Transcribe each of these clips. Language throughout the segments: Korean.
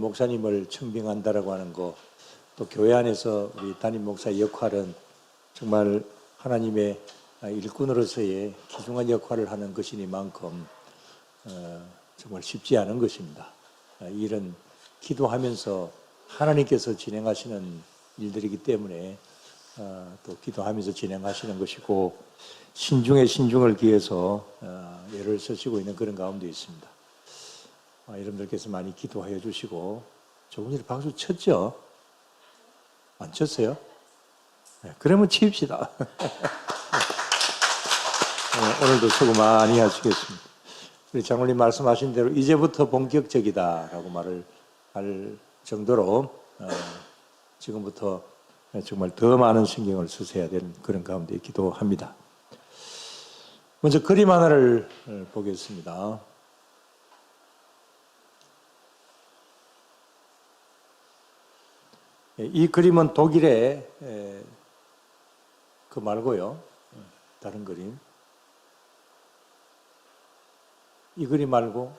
목사님을 청빙한다라고 하는 거, 또 교회 안에서 우리 담임 목사의 역할은 정말 하나님의 일꾼으로서의 귀중한 역할을 하는 것이니만큼 정말 쉽지 않은 것입니다. 이 일은 기도하면서 하나님께서 진행하시는 일들이기 때문에 또 기도하면서 진행하시는 것이고, 신중에 신중을 기해서 애를 쓰시고 있는 그런 가운데 있습니다. 여러분들께서 많이 기도하여 주시고, 조금씩 박수 쳤죠? 안 쳤어요? 네, 그러면 칩시다. 오늘도 수고 많이 하시겠습니다. 우리 장로님 말씀하신 대로 이제부터 본격적이다라고 말을 할 정도로 지금부터 정말 더 많은 신경을 쓰셔야 되는 그런 가운데 기도합니다. 먼저 그림 하나를 보겠습니다. 이 그림은 독일의 그 말고요, 다른 그림. 이 그림 말고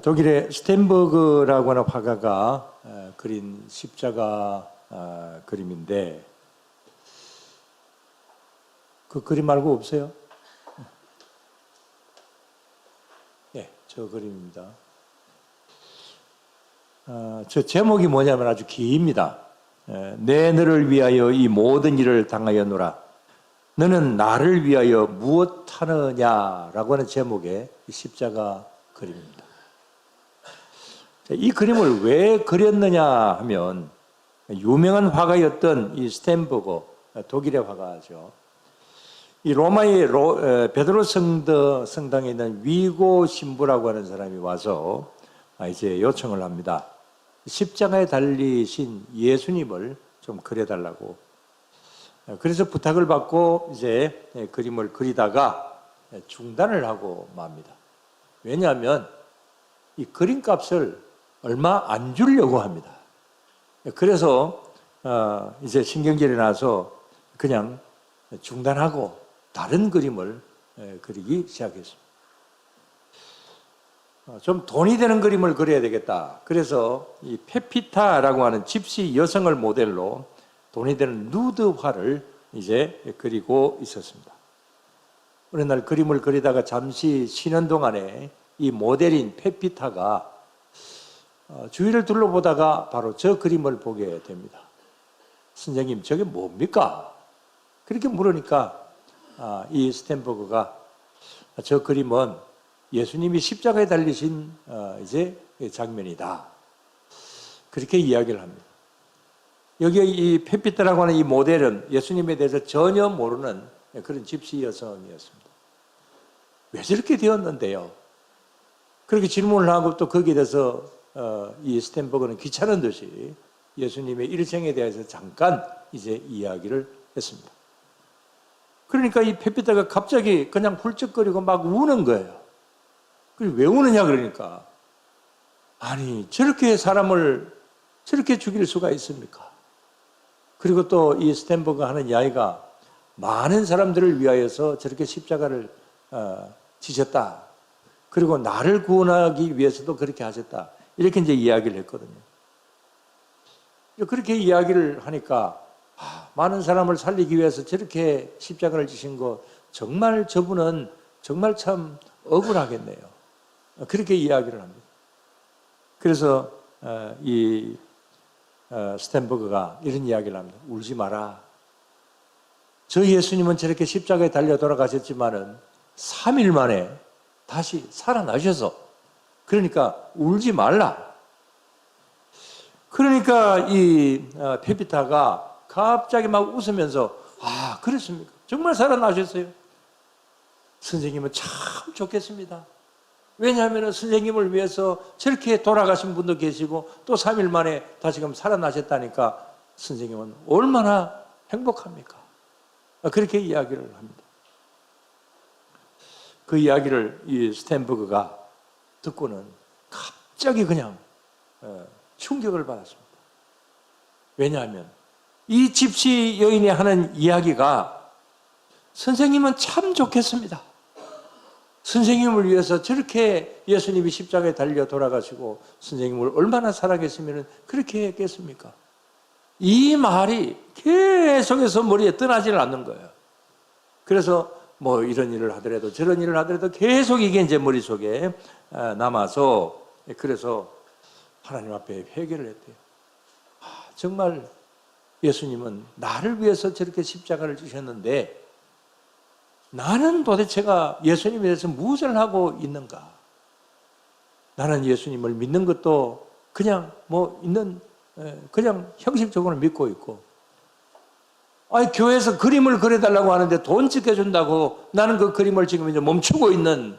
독일의 스텐버그라고 하는 화가가 그린 십자가 그림인데, 그 그림 말고 없어요? 네, 저 그림입니다. 저 제목이 뭐냐면 아주 깁니다. 내 너를 위하여 이 모든 일을 당하였노라. 너는 나를 위하여 무엇 하느냐라고 하는 제목의 십자가 그림입니다. 이 그림을 왜 그렸느냐 하면, 유명한 화가였던 이 스텐버그, 독일의 화가죠. 이 로마의 베드로 성당에 있는 위고 신부라고 하는 사람이 와서 이제 요청을 합니다. 십자가에 달리신 예수님을 좀 그려달라고. 그래서 부탁을 받고 이제 그림을 그리다가 중단을 하고 맙니다. 왜냐하면 이 그림값을 얼마 안 주려고 합니다. 그래서 이제 신경질이 나서 그냥 중단하고 다른 그림을 그리기 시작했습니다. 좀 돈이 되는 그림을 그려야 되겠다. 그래서 이 페피타라고 하는 집시 여성을 모델로 돈이 되는 누드화를 이제 그리고 있었습니다. 어느 날 그림을 그리다가 잠시 쉬는 동안에 이 모델인 페피타가 주위를 둘러보다가 바로 저 그림을 보게 됩니다. 선생님, 저게 뭡니까? 그렇게 물으니까 이 스텐버그가 저 그림은 예수님이 십자가에 달리신 이제 장면이다. 그렇게 이야기를 합니다. 여기 이 페피타라고 하는 이 모델은 예수님에 대해서 전혀 모르는 그런 집시 여성이었습니다. 왜 저렇게 되었는데요? 그렇게 질문을 하고 또 거기에 대해서 이 스텐버그는 귀찮은 듯이 예수님의 일생에 대해서 잠깐 이제 이야기를 했습니다. 그러니까 이 페피타가 갑자기 그냥 훌쩍거리고 막 우는 거예요. 왜 우느냐 그러니까, 아니 저렇게 사람을 저렇게 죽일 수가 있습니까? 그리고 또 이 스텐버그가 하는 이야기가 많은 사람들을 위하여서 저렇게 십자가를 지셨다. 그리고 나를 구원하기 위해서도 그렇게 하셨다. 이렇게 이제 이야기를 했거든요. 그렇게 이야기를 하니까 많은 사람을 살리기 위해서 저렇게 십자가를 지신 거 정말 저분은 정말 참 억울하겠네요. 그렇게 이야기를 합니다. 그래서 이 스텐버그가 이런 이야기를 합니다. 울지 마라. 저 예수님은 저렇게 십자가에 달려 돌아가셨지만은 3일 만에 다시 살아나셔서, 그러니까 울지 말라. 그러니까 이 페피타가 갑자기 막 웃으면서, 그렇습니까? 정말 살아나셨어요? 선생님은 참 좋겠습니다. 왜냐하면 선생님을 위해서 저렇게 돌아가신 분도 계시고 또 3일 만에 다시금 살아나셨다니까 선생님은 얼마나 행복합니까? 그렇게 이야기를 합니다. 그 이야기를 이 스텐버그가 듣고는 갑자기 그냥 충격을 받았습니다. 왜냐하면 이 집시 여인이 하는 이야기가, 선생님은 참 좋겠습니다. 선생님을 위해서 저렇게 예수님이 십자가에 달려 돌아가시고 선생님을 얼마나 사랑했으면 그렇게 했겠습니까? 이 말이 계속해서 머리에 떠나지를 않는 거예요. 그래서 뭐 이런 일을 하더라도 저런 일을 하더라도 계속 이게 이제 머릿속에 남아서 그래서 하나님 앞에 회개를 했대요. 정말 예수님은 나를 위해서 저렇게 십자가를 지셨는데 나는 도대체가 예수님에 대해서 무엇을 하고 있는가? 나는 예수님을 믿는 것도 그냥 그냥 형식적으로 믿고 있고, 교회에서 그림을 그려달라고 하는데 돈 지켜준다고 나는 그 그림을 지금 이제 멈추고 있는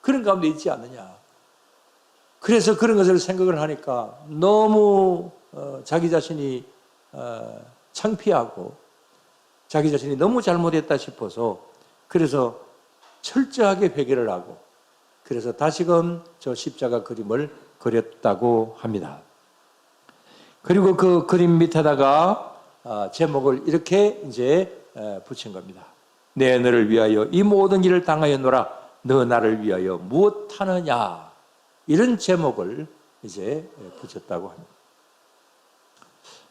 그런 가운데 있지 않느냐. 그래서 그런 것을 생각을 하니까 너무 자기 자신이 창피하고 자기 자신이 너무 잘못했다 싶어서 그래서 철저하게 회개를 하고 그래서 다시금 저 십자가 그림을 그렸다고 합니다. 그리고 그 그림 밑에다가 제목을 이렇게 이제 붙인 겁니다. 내 너를 위하여 이 모든 일을 당하였노라. 너 나를 위하여 무엇하느냐. 이런 제목을 이제 붙였다고 합니다.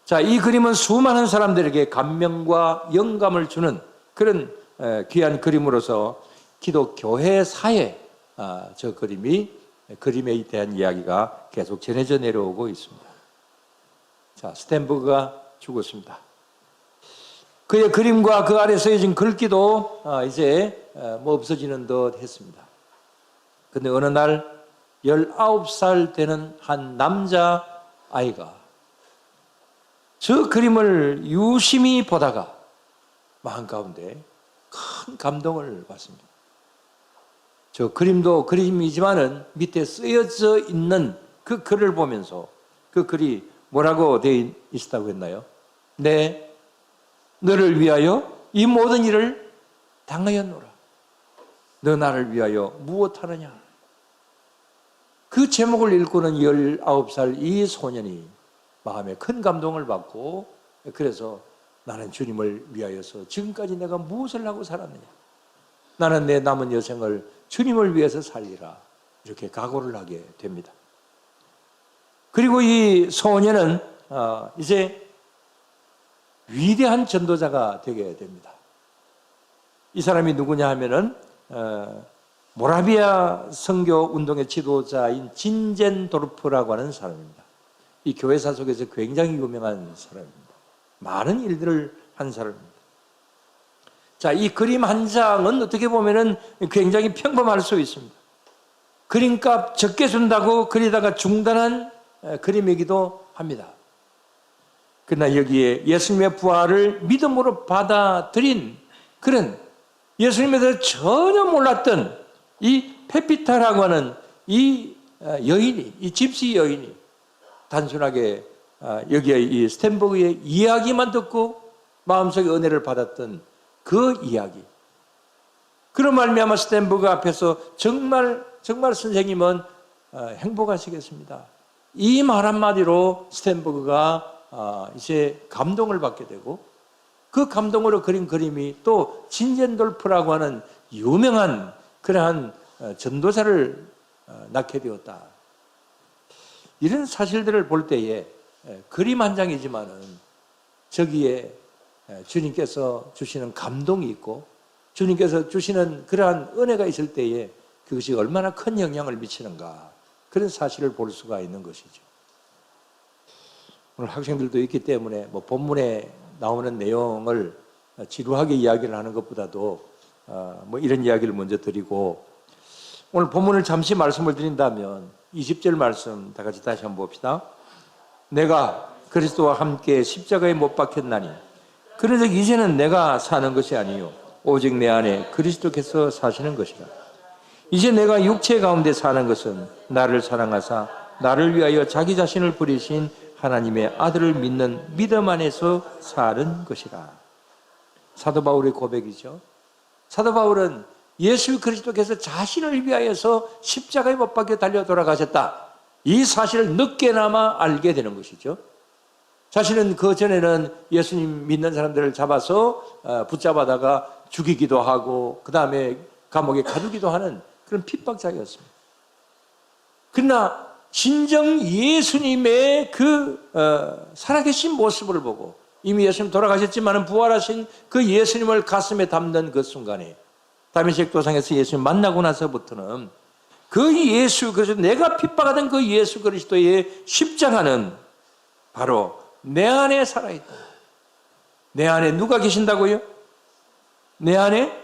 자, 이 그림은 수많은 사람들에게 감명과 영감을 주는 그런 귀한 그림으로서 기독교회사에 저 그림에 대한 이야기가 계속 전해져 내려오고 있습니다. 자, 스텐버그가 죽었습니다. 그의 그림과 그 아래 쓰여진 글귀도 이제 뭐 없어지는 듯 했습니다. 근데 어느 날 19살 되는 한 남자아이가 저 그림을 유심히 보다가 마음 가운데 큰 감동을 받습니다. 저 그림도 그림이지만은 밑에 쓰여져 있는 그 글을 보면서 그 글이 뭐라고 되어 있다고 했나요? 네, 너를 위하여 이 모든 일을 당하였노라. 너 나를 위하여 무엇하느냐? 그 제목을 읽고는 19살 이 소년이 마음에 큰 감동을 받고 그래서 나는 주님을 위하여서 지금까지 내가 무엇을 하고 살았느냐? 나는 내 남은 여생을 주님을 위해서 살리라. 이렇게 각오를 하게 됩니다. 그리고 이 소년은 이제 위대한 전도자가 되게 됩니다. 이 사람이 누구냐 하면은 모라비아 선교 운동의 지도자인 진젠도르프라고 하는 사람입니다. 이 교회사 속에서 굉장히 유명한 사람입니다. 많은 일들을 한 사람입니다. 자, 이 그림 한 장은 어떻게 보면은 굉장히 평범할 수 있습니다. 그림값 적게 준다고 그리다가 중단한 그림이기도 합니다. 그러나 여기에 예수님의 부활을 믿음으로 받아들인 그런 예수님에 대해서 전혀 몰랐던 이 페피타라고 하는 이 여인이, 이 집시 여인이 단순하게 여기에 이 스텐버그의 이야기만 듣고 마음속에 은혜를 받았던 그 이야기. 그런 말미암아 스텐버그 앞에서 정말 선생님은 행복하시겠습니다. 이 말 한마디로 스텐버그가 이제 감동을 받게 되고 그 감동으로 그린 그림이 또 진젠돌프라고 하는 유명한 그러한 전도사를 낳게 되었다. 이런 사실들을 볼 때에 그림 한 장이지만은 저기에 주님께서 주시는 감동이 있고 주님께서 주시는 그러한 은혜가 있을 때에 그것이 얼마나 큰 영향을 미치는가 그런 사실을 볼 수가 있는 것이죠. 오늘 학생들도 있기 때문에 뭐 본문에 나오는 내용을 지루하게 이야기를 하는 것보다도 뭐 이런 이야기를 먼저 드리고 오늘 본문을 잠시 말씀을 드린다면 20절 말씀 다 같이 다시 한번 봅시다. 내가 그리스도와 함께 십자가에 못 박혔나니 그런즉 이제는 내가 사는 것이 아니요 오직 내 안에 그리스도께서 사시는 것이라. 이제 내가 육체 가운데 사는 것은 나를 사랑하사 나를 위하여 자기 자신을 버리신 하나님의 아들을 믿는 믿음 안에서 사는 것이라. 사도 바울의 고백이죠. 사도 바울은 예수 그리스도께서 자신을 위하여서 십자가에 못 박혀 달려 돌아가셨다. 이 사실을 늦게나마 알게 되는 것이죠. 자신은 그 전에는 예수님 믿는 사람들을 잡아서 붙잡아다가 죽이기도 하고 그 다음에 감옥에 가두기도 하는 그런 핍박자였습니다. 그러나 진정 예수님의 살아계신 모습을 보고, 이미 예수님 돌아가셨지만 부활하신 그 예수님을 가슴에 담는 그 순간에, 다메섹 도상에서 예수님 만나고 나서부터는 그 예수 그리스도, 내가 핍박하던 그 예수 그리스도의 십자가는 바로 내 안에 살아있다. 내 안에 누가 계신다고요? 내 안에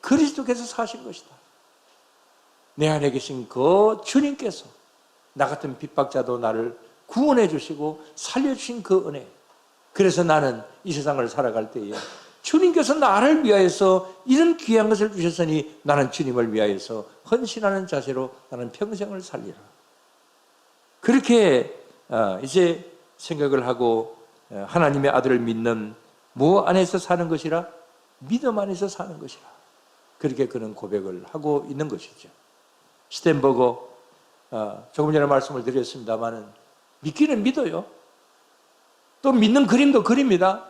그리스도께서 사신 것이다. 내 안에 계신 그 주님께서 나 같은 핍박자도 나를 구원해 주시고 살려주신 그 은혜. 그래서 나는 이 세상을 살아갈 때에 주님께서 나를 위하여서 이런 귀한 것을 주셨으니 나는 주님을 위하여서 헌신하는 자세로 나는 평생을 살리라. 그렇게 이제 생각을 하고 하나님의 아들을 믿는 무 안에서 사는 것이라? 믿음 안에서 사는 것이라. 그렇게 그는 고백을 하고 있는 것이죠. 스텐버거, 조금 전에 말씀을 드렸습니다마는 믿기는 믿어요. 또 믿는 그림도 그립니다.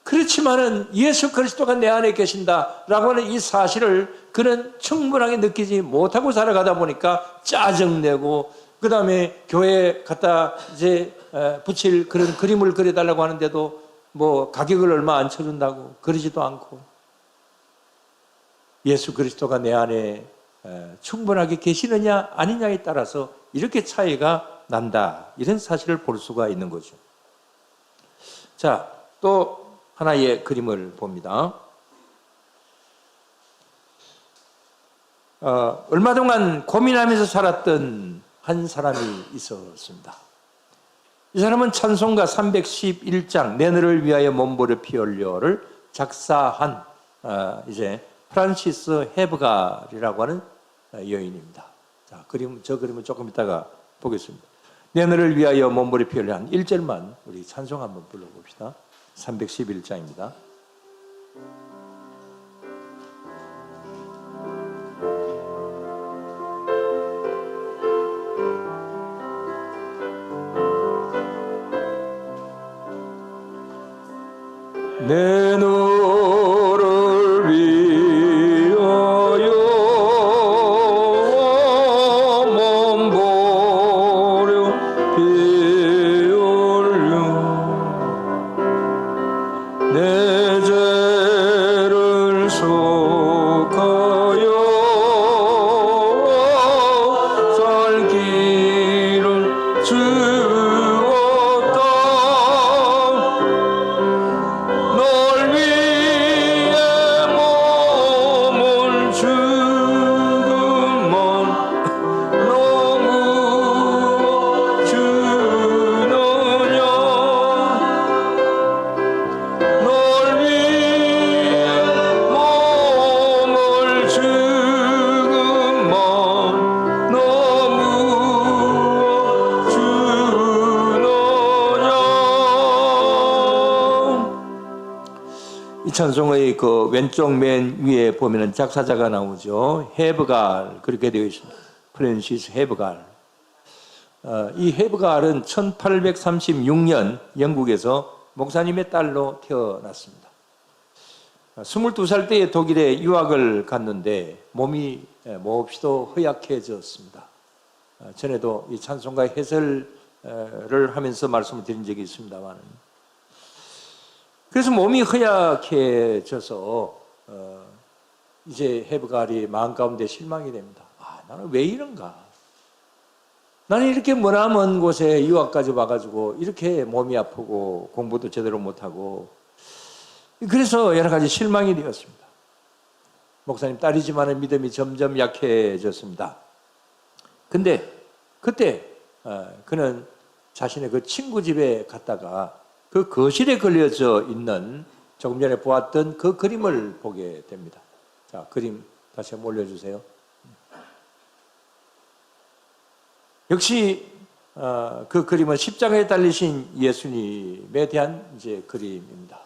그렇지만은 예수 그리스도가 내 안에 계신다라고 하는 이 사실을 그는 충분하게 느끼지 못하고 살아가다 보니까 짜증내고, 그 다음에 교회에 갖다 이제 붙일 그런 그림을 그려달라고 하는데도 뭐 가격을 얼마 안 쳐준다고 그러지도 않고, 예수 그리스도가 내 안에 충분하게 계시느냐 아니냐에 따라서 이렇게 차이가 난다, 이런 사실을 볼 수가 있는 거죠. 자, 또 하나의 그림을 봅니다. 얼마 동안 고민하면서 살았던 한 사람이 있었습니다. 이 사람은 찬송가 311장 내 너를 위하여 몸부려 피 흘려를 작사한 이제 프란시스 헤브갈이라고 하는 여인입니다. 자, 저 그림은 조금 이따가 보겠습니다. 내 너를 위하여 몸부려 피 흘려 한 1절만 우리 찬송 한번 불러봅시다. 311장입니다. 내 너를 위하여 몸부려 피 흘려 내 죄를 속하여 살 길을 주었다. 널 위해 몸을 주구먼 너무 주느냐. 널 위해 몸을 주구먼 너무 주느냐. 이 찬송의 그 왼쪽 맨 위에 보면은 작사자가 나오죠. 헤브갈, 그렇게 되어 있습니다. 프랜시스 헤브갈. 이 헤브갈은 1836년 영국에서 목사님의 딸로 태어났습니다. 22살 때에 독일에 유학을 갔는데 몸이 몹시도 허약해졌습니다. 전에도 이 찬송가 해설을 하면서 말씀을 드린 적이 있습니다만, 그래서 몸이 허약해져서 이제 헤브갈이 마음 가운데 실망이 됩니다. 나는 왜 이런가? 나는 이렇게 머나먼 곳에 유학까지 와가지고 이렇게 몸이 아프고 공부도 제대로 못하고, 그래서 여러 가지 실망이 되었습니다. 목사님 딸이지만 믿음이 점점 약해졌습니다. 근데 그때 그는 자신의 그 친구 집에 갔다가 그 거실에 걸려져 있는 조금 전에 보았던 그 그림을 보게 됩니다. 자, 그림 다시 한번 올려주세요. 역시 그 그림은 십자가에 달리신 예수님에 대한 이제 그림입니다.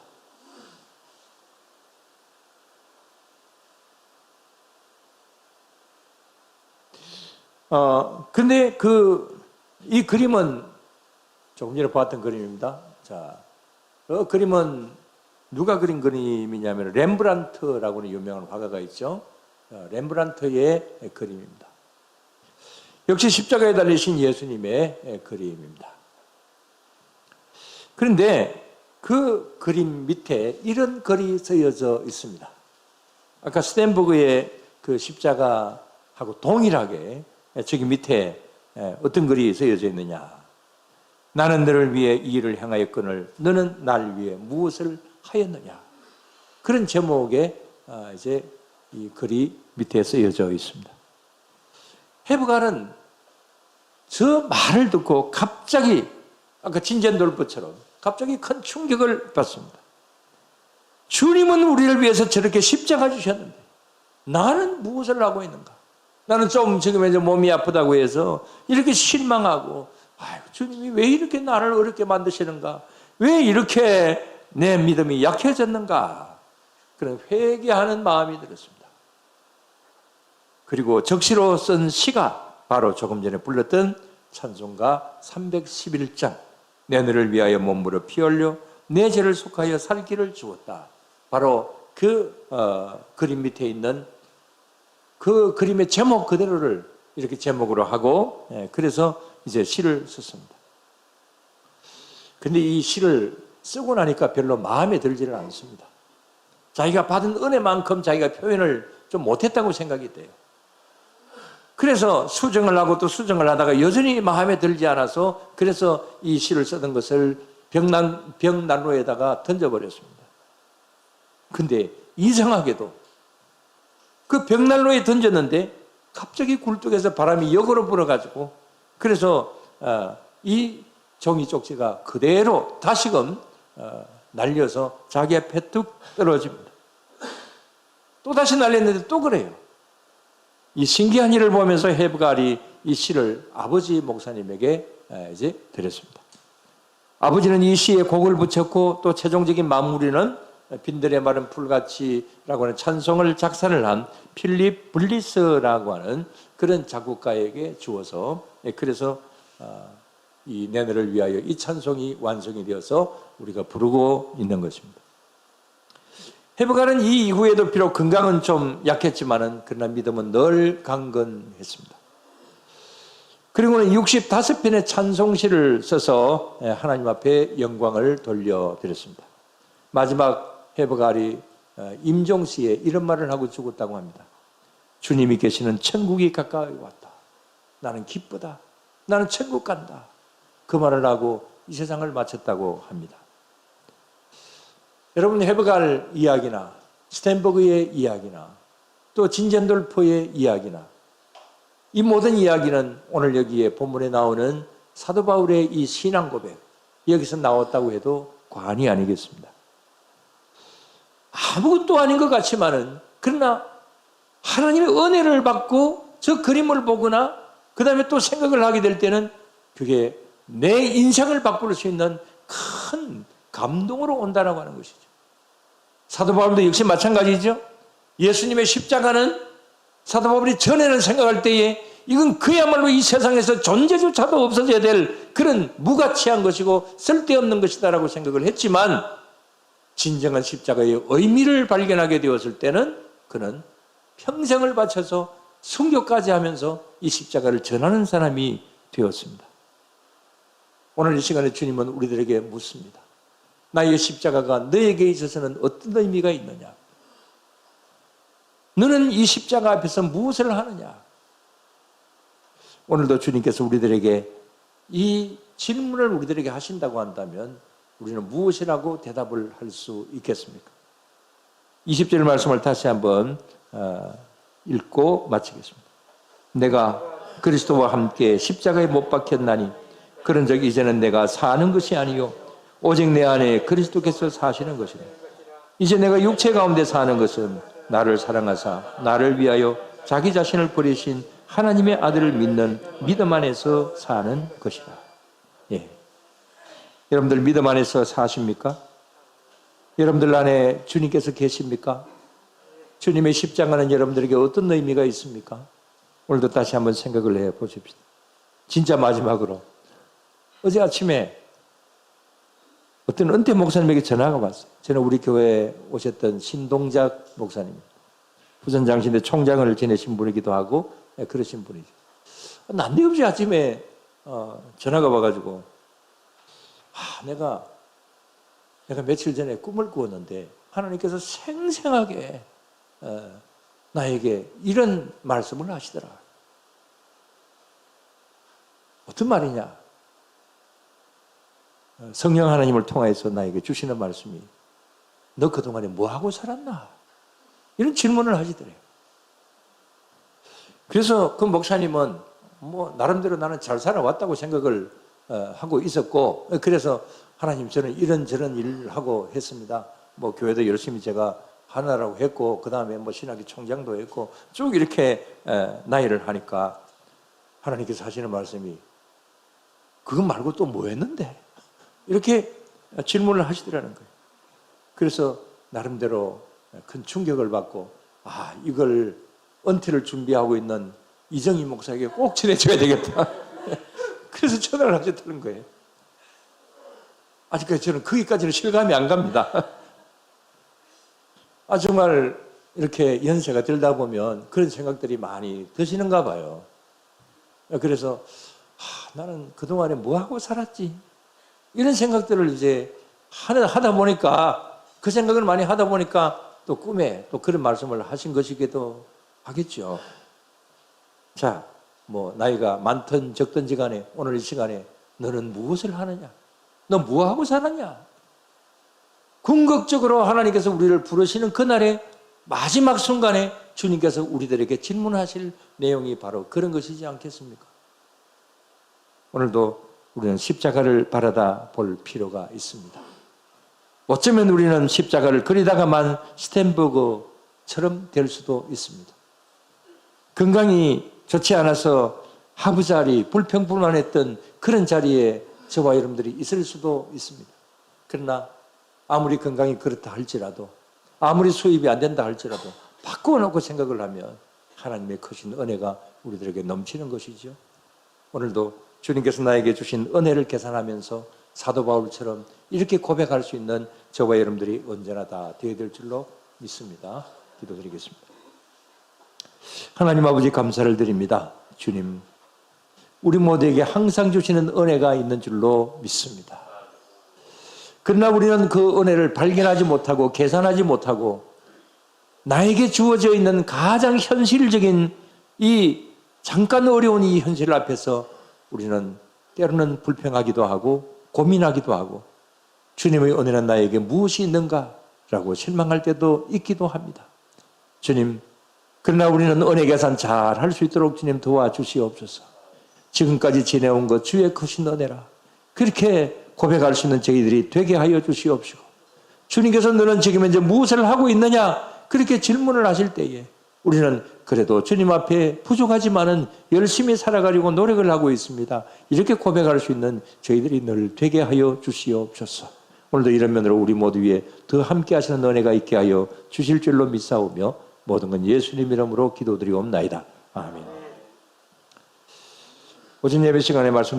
근데 이 그림은 조금 전에 보았던 그림입니다. 자, 그 그림은 누가 그린 그림이냐면 렘브란트라고 하는 유명한 화가가 있죠. 렘브란트의 그림입니다. 역시 십자가에 달리신 예수님의 그림입니다. 그런데 그 그림 밑에 이런 글이 쓰여져 있습니다. 아까 스텐버그의 그 십자가하고 동일하게 저기 밑에 어떤 글이 쓰여져 있느냐. 나는 너를 위해 이 일을 향하였거늘 너는 날 위해 무엇을 하였느냐. 그런 제목의 이제 이 글이 밑에 쓰여져 있습니다. 헤브갈은 저 말을 듣고 갑자기 아까 진젠돌프처럼 갑자기 큰 충격을 받습니다. 주님은 우리를 위해서 저렇게 십자가 주셨는데 나는 무엇을 하고 있는가? 나는 좀 지금 이제 몸이 아프다고 해서 이렇게 실망하고 주님이 왜 이렇게 나를 어렵게 만드시는가? 왜 이렇게 내 믿음이 약해졌는가? 그런 회개하는 마음이 들었습니다. 그리고 적시로 쓴 시가 바로 조금 전에 불렀던 찬송가 311장 내 너를 위하여 몸부려 피 흘려 내 죄를 속하여 살 길을 주었다. 바로 그 그림 밑에 있는 그 그림의 제목 그대로를 이렇게 제목으로 하고 그래서 이제 시를 썼습니다. 그런데 이 시를 쓰고 나니까 별로 마음에 들지를 않습니다. 자기가 받은 은혜만큼 자기가 표현을 좀 못했다고 생각이 돼요. 그래서 수정을 하고 또 수정을 하다가 여전히 마음에 들지 않아서 그래서 이 시를 쓰던 것을 벽난로에다가 던져버렸습니다. 근데 이상하게도 그 벽난로에 던졌는데 갑자기 굴뚝에서 바람이 역으로 불어가지고 그래서 이 종이 쪽지가 그대로 다시금 날려서 자기 앞에 뚝 떨어집니다. 또 다시 날렸는데 또 그래요. 이 신기한 일을 보면서 헤브갈이 이 시를 아버지 목사님에게 이제 드렸습니다. 아버지는 이 시에 곡을 붙였고 또 최종적인 마무리는 빈들의 마른 풀같이라고 하는 찬송을 작사를 한 필립 블리스라고 하는 그런 작곡가에게 주어서 그래서 이 내 너를 위하여 이 찬송이 완성이 되어서 우리가 부르고 있는 것입니다. 헤브갈은 이 이후에도 비록 건강은 좀 약했지만은 그러나 믿음은 늘 강건했습니다. 그리고는 65편의 찬송시를 써서 하나님 앞에 영광을 돌려드렸습니다. 마지막 헤브갈이 임종시에 이런 말을 하고 죽었다고 합니다. 주님이 계시는 천국이 가까이 왔다. 나는 기쁘다. 나는 천국 간다. 그 말을 하고 이 세상을 마쳤다고 합니다. 여러분 헤브갈 이야기나 스텐버그의 이야기나 또 진젠돌프의 이야기나 이 모든 이야기는 오늘 여기에 본문에 나오는 사도 바울의 이 신앙 고백 여기서 나왔다고 해도 과언이 아니겠습니다. 아무것도 아닌 것 같지만은 그러나 하나님의 은혜를 받고 저 그림을 보거나 그 다음에 또 생각을 하게 될 때는 그게 내 인생을 바꿀 수 있는 큰 감동으로 온다라고 하는 것이죠. 사도 바울도 역시 마찬가지죠. 예수님의 십자가는 사도 바울이 전에는 생각할 때에 이건 그야말로 이 세상에서 존재조차도 없어져야 될 그런 무가치한 것이고 쓸데없는 것이다라고 생각을 했지만 진정한 십자가의 의미를 발견하게 되었을 때는 그는 평생을 바쳐서 순교까지 하면서 이 십자가를 전하는 사람이 되었습니다. 오늘 이 시간에 주님은 우리들에게 묻습니다. 나의 십자가가 너에게 있어서는 어떤 의미가 있느냐? 너는 이 십자가 앞에서 무엇을 하느냐? 오늘도 주님께서 우리들에게 이 질문을 우리들에게 하신다고 한다면 우리는 무엇이라고 대답을 할 수 있겠습니까? 20절 말씀을 다시 한번 읽고 마치겠습니다. 내가 그리스도와 함께 십자가에 못 박혔나니 그런즉 이제는 내가 사는 것이 아니요 오직 내 안에 그리스도께서 사시는 것이라. 이제 내가 육체 가운데 사는 것은 나를 사랑하사 나를 위하여 자기 자신을 버리신 하나님의 아들을 믿는 믿음 안에서 사는 것이라. 예. 여러분들 믿음 안에서 사십니까? 여러분들 안에 주님께서 계십니까? 주님의 십자가는 여러분들에게 어떤 의미가 있습니까? 오늘도 다시 한번 생각을 해 보십시다. 진짜 마지막으로 어제 아침에 어떤 은퇴 목사님에게 전화가 왔어요. 저는 우리 교회에 오셨던 신동작 목사님. 부전장신대 총장을 지내신 분이기도 하고 그러신 분이죠. 난데없이 아침에 전화가 와가지고 내가 며칠 전에 꿈을 꾸었는데 하나님께서 생생하게 나에게 이런 말씀을 하시더라. 어떤 말이냐? 성령 하나님을 통해서 나에게 주시는 말씀이 너 그동안에 뭐하고 살았나? 이런 질문을 하시더래요. 그래서 그 목사님은 나름대로 나는 잘 살아왔다고 생각을 하고 있었고, 그래서 하나님 저는 이런저런 일을 하고 했습니다. 교회도 열심히 제가 하느라고 했고, 그 다음에 신학교 총장도 했고, 쭉 이렇게 나이를 하니까 하나님께서 하시는 말씀이 그거 말고 또 뭐 했는데? 이렇게 질문을 하시더라는 거예요. 그래서 나름대로 큰 충격을 받고 이걸 은퇴를 준비하고 있는 이정희 목사에게 꼭 전해줘야 되겠다. 그래서 전화를 하셨다는 거예요. 아직까지 저는 거기까지는 실감이 안 갑니다. 정말 이렇게 연세가 들다 보면 그런 생각들이 많이 드시는가 봐요. 그래서 나는 그동안에 뭐하고 살았지? 이런 생각들을 이제 하다 보니까, 그 생각을 많이 하다 보니까 또 꿈에 또 그런 말씀을 하신 것이기도 하겠죠. 자, 나이가 많든 적든지 간에 오늘 이 시간에 너는 무엇을 하느냐? 너 뭐하고 살았냐? 궁극적으로 하나님께서 우리를 부르시는 그날의 마지막 순간에 주님께서 우리들에게 질문하실 내용이 바로 그런 것이지 않겠습니까? 오늘도 우리는 십자가를 바라다 볼 필요가 있습니다. 어쩌면 우리는 십자가를 그리다가만 스텐버그처럼 될 수도 있습니다. 건강이 좋지 않아서 하부자리, 불평불만했던 그런 자리에 저와 여러분들이 있을 수도 있습니다. 그러나 아무리 건강이 그렇다 할지라도, 아무리 수입이 안 된다 할지라도 바꿔놓고 생각을 하면 하나님의 크신 은혜가 우리들에게 넘치는 것이죠. 오늘도 주님께서 나에게 주신 은혜를 계산하면서 사도 바울처럼 이렇게 고백할 수 있는 저와 여러분들이 언제나 다 되어야 될 줄로 믿습니다. 기도드리겠습니다. 하나님 아버지 감사를 드립니다. 주님, 우리 모두에게 항상 주시는 은혜가 있는 줄로 믿습니다. 그러나 우리는 그 은혜를 발견하지 못하고 계산하지 못하고 나에게 주어져 있는 가장 현실적인 이 잠깐 어려운 이 현실 앞에서 우리는 때로는 불평하기도 하고 고민하기도 하고 주님의 은혜는 나에게 무엇이 있는가라고 실망할 때도 있기도 합니다. 주님, 그러나 우리는 은혜 계산 잘 할 수 있도록 주님 도와주시옵소서. 지금까지 지내온 것 주의 크신 은혜라 그렇게 고백할 수 있는 저희들이 되게 하여 주시옵시고, 주님께서 너는 지금 현재 무엇을 하고 있느냐 그렇게 질문을 하실 때에 우리는 그래도 주님 앞에 부족하지만은 열심히 살아가려고 노력을 하고 있습니다. 이렇게 고백할 수 있는 저희들이 늘 되게 하여 주시옵소서. 오늘도 이런 면으로 우리 모두 위에 더 함께 하시는 은혜가 있게 하여 주실 줄로 믿사오며 모든 건 예수님 이름으로 기도드리옵나이다. 아멘. 오전 예배 시간에 말씀